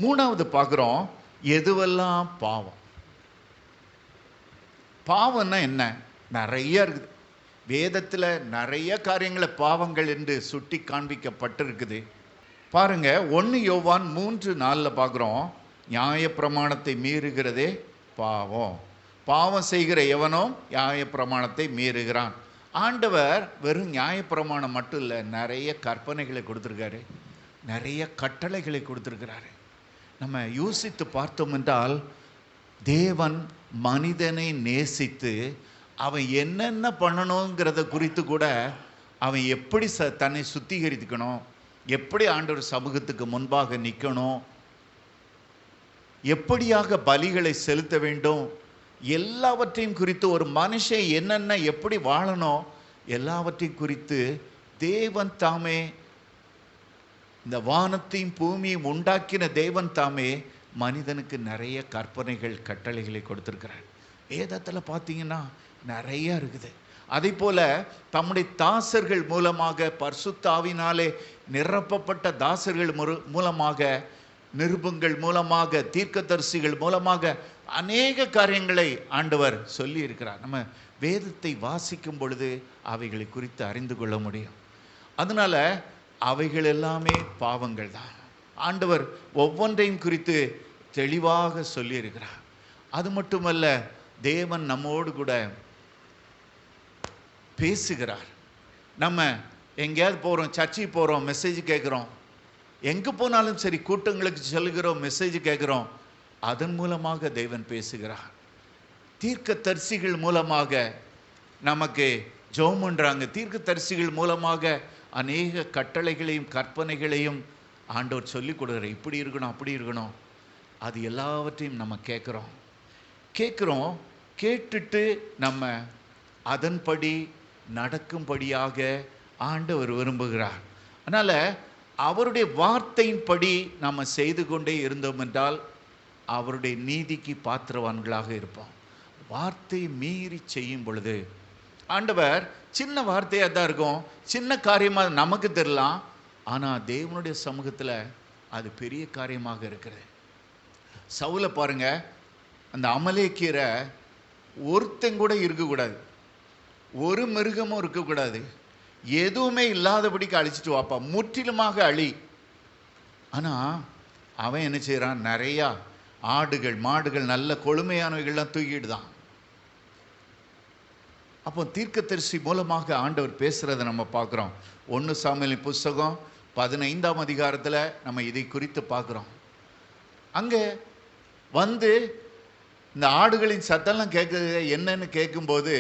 மூணாவது பார்க்குறோம், எதுவெல்லாம் பாவம். பாவம்னா என்ன? நிறைய இருக்குது. வேதத்தில் நிறைய காரியங்களை பாவங்கள் என்று சுட்டி காண்பிக்கப்பட்டிருக்குது. பாருங்க, 1 யோவான் 3:4 பார்க்குறோம், நியாயப்பிரமாணத்தை மீறுகிறதே பாவம். பாவம் செய்கிற எவனோ நியாயப்பிரமாணத்தை மீறுகிறான். ஆண்டவர் வெறும் நியாயப்பிரமாணம் மட்டும் இல்லை, நிறைய கற்பனைகளை கொடுத்துருக்காரு, நிறைய கட்டளைகளை கொடுத்துருக்கிறாரு. நம்ம யோசித்து பார்த்தோம் என்றால், தேவன் மனிதனை நேசித்து அவன் என்னென்ன பண்ணணுங்கிறத குறித்து கூட, அவன் எப்படி தன்னை சுத்திகரிக்கணும், எப்படி ஆண்டவர் சமூகத்துக்கு முன்பாக நிற்கணும், எப்படியாக பலிகளை செலுத்த வேண்டும், எல்லாவற்றையும் குறித்து, ஒரு மனுஷன் என்னென்ன எப்படி வாழணும், எல்லாவற்றையும் குறித்து தேவன் தாமே, இந்த வானத்தையும் பூமியையும் உண்டாக்கின தேவன் தாமே மனிதனுக்கு நிறைய கற்பனைகள் கட்டளைகளை கொடுத்துருக்கிறார். வேதத்தில் பார்த்தீங்கன்னா நிறைய இருக்குது. அதே போல தம்முடைய தாசர்கள் மூலமாக, பரிசுத்த ஆவியினாலே நிரப்பப்பட்ட தாசர்கள் மூலமாக, நிருபங்கள் மூலமாக, தீர்க்கதரிசிகள் மூலமாக அநேக காரியங்களை ஆண்டவர் சொல்லி இருக்கிறார். நம்ம வேதத்தை வாசிக்கும் பொழுது அவைகளை குறித்து அறிந்து கொள்ள முடியும். அதனால அவைகள் எல்லாமே பாவங்கள் தான். ஆண்டவர் ஒவ்வொன்றையும் குறித்து தெளிவாக சொல்லி இருக்கிறார். அது மட்டுமல்ல, தேவன் நம்மோடு கூட பேசுகிறார். நம்ம எங்கேயாவது போகிறோம், சர்ச்சைக்கு போகிறோம், மெசேஜ் கேட்குறோம், எங்கே போனாலும் சரி, கூட்டங்களுக்கு செல்கிறோம், மெசேஜ் கேட்குறோம், அதன் மூலமாக தேவன் பேசுகிறார். தீர்க்கதரிசிகள் மூலமாக நமக்கு ஜெபம் பண்ணுறாங்க. தீர்க்கதரிசிகள் மூலமாக அநேக கட்டளைகளையும் கற்பனைகளையும் ஆண்டவர் சொல்லிக் கொடுக்குறார். இப்படி இருக்கணும், அப்படி இருக்கணும். அது எல்லாவற்றையும் நம்ம கேட்குறோம். கேட்டுட்டு நம்ம அதன்படி நடக்கும்படியாக ஆண்டவர் விரும்புகிறார். அதனால் அவருடைய வார்த்தையின்படி நம்ம செய்து கொண்டே இருந்தோம் என்றால் அவருடைய நீதிக்கு பாத்திரவான்களாக இருப்போம். வார்த்தை மீறி செய்யும் பொழுது, ஆண்டவர் சின்ன வார்த்தையாக தான் இருக்கும், சின்ன காரியமாக நமக்கு தெரியலாம், ஆனால் தேவனுடைய சமூகத்தில் அது பெரிய காரியமாக இருக்கிறது. சவுலை பாருங்க, அந்த அமலேக்கியரை ஒருத்தன் கூட இருக்கக்கூடாது, ஒரு மிருகமும் இருக்கக்கூடாது, எதுவுமே இல்லாதபடிக்கு அழிச்சிட்டு வாப்பா, முற்றிலுமாக அழி. ஆனால் அவன் என்ன செய்கிறான்? நிறையா ஆடுகள் மாடுகள் நல்ல கொழுமையானவைகள்லாம் தூக்கிட்டு தான். அப்போ தீர்க்கதரிசி மூலமாக ஆண்டவர் பேசுகிறத நம்ம பார்க்குறோம். 1 சாமுவேலின் புஸ்தகம் 15ஆம் அதிகாரத்தில் நம்ம இதை குறித்து பார்க்குறோம். அங்கே வந்து இந்த ஆடுகளின் சத்தம்லாம் கேட்குறது என்னன்னு கேட்கும்போது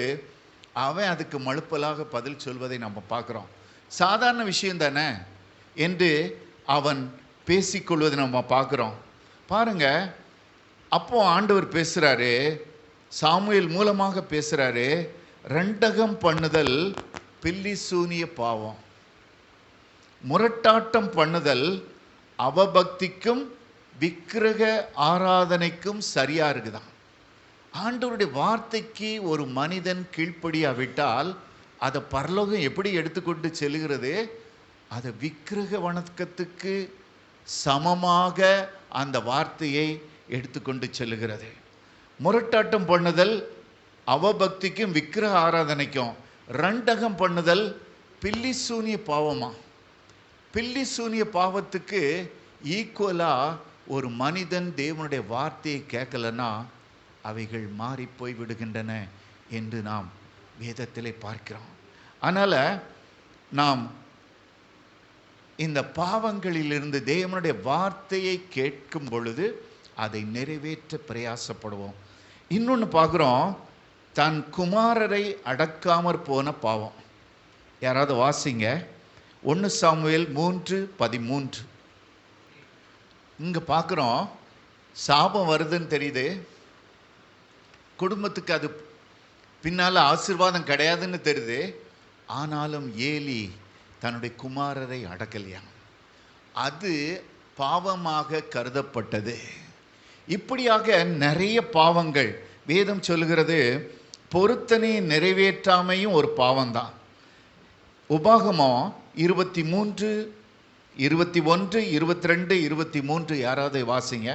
அவன் அதுக்கு மழுப்பலாக பதில் சொல்வதை நம்ம பார்க்குறோம். சாதாரண விஷயம் தானே என்று அவன் பேசிக்கொள்வதை நம்ம பார்க்குறோம். பாருங்க, அப்போ ஆண்டவர் பேசுகிறாரு, சாமுவேல் மூலமாக பேசுகிறாரு. ரெண்டகம் பண்ணுதல் பில்லி சூனிய பாவம், முரட்டாட்டம் பண்ணுதல் அவபக்திக்கும் விக்கிரக ஆராதனைக்கும் சரியா இருக்குதான். ஆண்டவருடைய வார்த்தைக்கு ஒரு மனிதன் கீழ்ப்படியாவிட்டால் அதை பரலோகம் எப்படி எடுத்துக்கொண்டு செல்கிறது? அதை விக்கிரக வணக்கத்துக்கு சமமாக அந்த வார்த்தையை எடுத்துக்கொண்டு செல்லுகிறது. முரட்டாட்டம் பண்ணுதல் அவபக்திக்கும் விக்கிரக ஆராதனைக்கும், ரெண்டகம் பண்ணுதல் பில்லி சூனிய பாவமா? பில்லி சூனிய பாவத்துக்கு ஈக்குவலாக ஒரு மனிதன் தேவனுடைய வார்த்தையை கேட்கலன்னா அவைகள் மாறி போய் விடுகின்றன என்று நாம் வேதத்திலே பார்க்கிறோம். அதனால் நாம் இந்த பாவங்களிலிருந்து தேவனுடைய வார்த்தையை கேட்கும் பொழுது அதை நிறைவேற்ற பிரயாசப்படுவோம். இன்னொன்று பார்க்குறோம், தன் குமாரரை அடக்காமற் போன பாவம். யாராவது வாசிங்க 1 சாமுவேல் 3:13. இங்கே பார்க்குறோம், சாபம் வருதுன்னு தெரியுது, குடும்பத்துக்கு அது பின்னால் ஆசீர்வாதம் கிடையாதுன்னு தெரியுது. ஆனாலும் ஏலி தன்னுடைய குமாரரை அடக்கலையா, அது பாவமாக கருதப்பட்டது. இப்படியாக நிறைய பாவங்கள். வேதம் சொல்லுகிறது, பொருத்தனை நிறைவேற்றாமையும் ஒரு பாவம்தான். உபாகமம் 23 21, 22, 23 யாராவது வாசிங்க.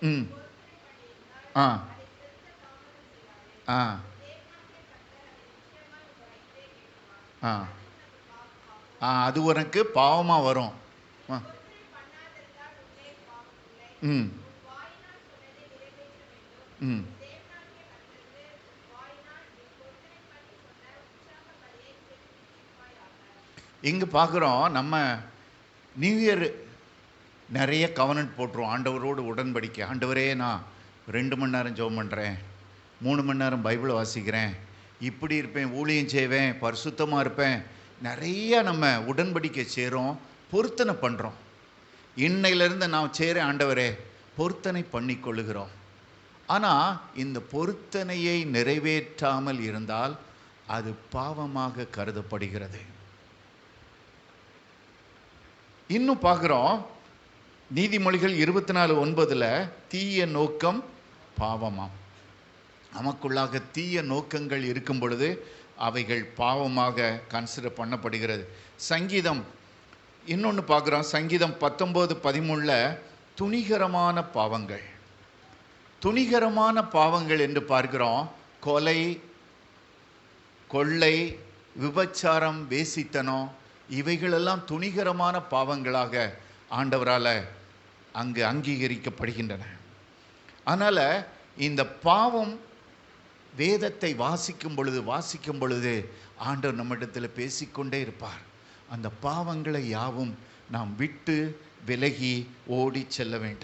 ம். ஆ ஆ ஆ அது உனக்கு பாவமாக வரும். ஆ. ம் ம் இங்கே பார்க்குறோம் நம்ம நியூ இயர் நிறைய கவனன்ட் போட்டுருவோம். ஆண்டவரோடு உடன்படிக்கை. ஆண்டவரே, நான் 2 மணி நேரம் ஜெபம் பண்ணுறேன், 3 மணி நேரம் பைபிளை வாசிக்கிறேன், இப்படி இருப்பேன், ஊழியம் செய்வேன், பரிசுத்தமாக இருப்பேன். நிறைய நம்ம உடன்படிக்கை செய்கிறோம், பொருத்தனை பண்ணுறோம். இன்னையிலேருந்து நான் செய்கிறேன் ஆண்டவரே, பொருத்தனை பண்ணி கொள்ளுகிறோம். ஆனால் இந்த பொருத்தனையை நிறைவேற்றாமல் இருந்தால் அது பாவமாக கருதப்படுகிறது. இன்னும் பார்க்குறோம், நீதிமொழிகள் 24:9 தீய நோக்கம் பாவமாம். நமக்குள்ளாக தீய நோக்கங்கள் இருக்கும் பொழுது அவைகள் பாவமாக கன்சிடர் பண்ணப்படுகிறது. சங்கீதம் இன்னொன்று பார்க்குறோம், சங்கீதம் 19:13 துணிகரமான பாவங்கள். துணிகரமான பாவங்கள் என்று பார்க்கிறோம். கொலை, கொள்ளை, விபச்சாரம், வேசித்தனம், இவைகளெல்லாம் துணிகரமான பாவங்களாக ஆண்டவரால் அங்கு அங்கீகரிக்கப்படுகின்றன. அதனால் இந்த பாவம் வேதத்தை வாசிக்கும் பொழுது ஆண்டவர் நம்மிடத்தில் பேசிக்கொண்டே இருப்பார். அந்த பாவங்களை யாவும் நாம் விட்டு விலகி ஓடி செல்ல வேண்டும்.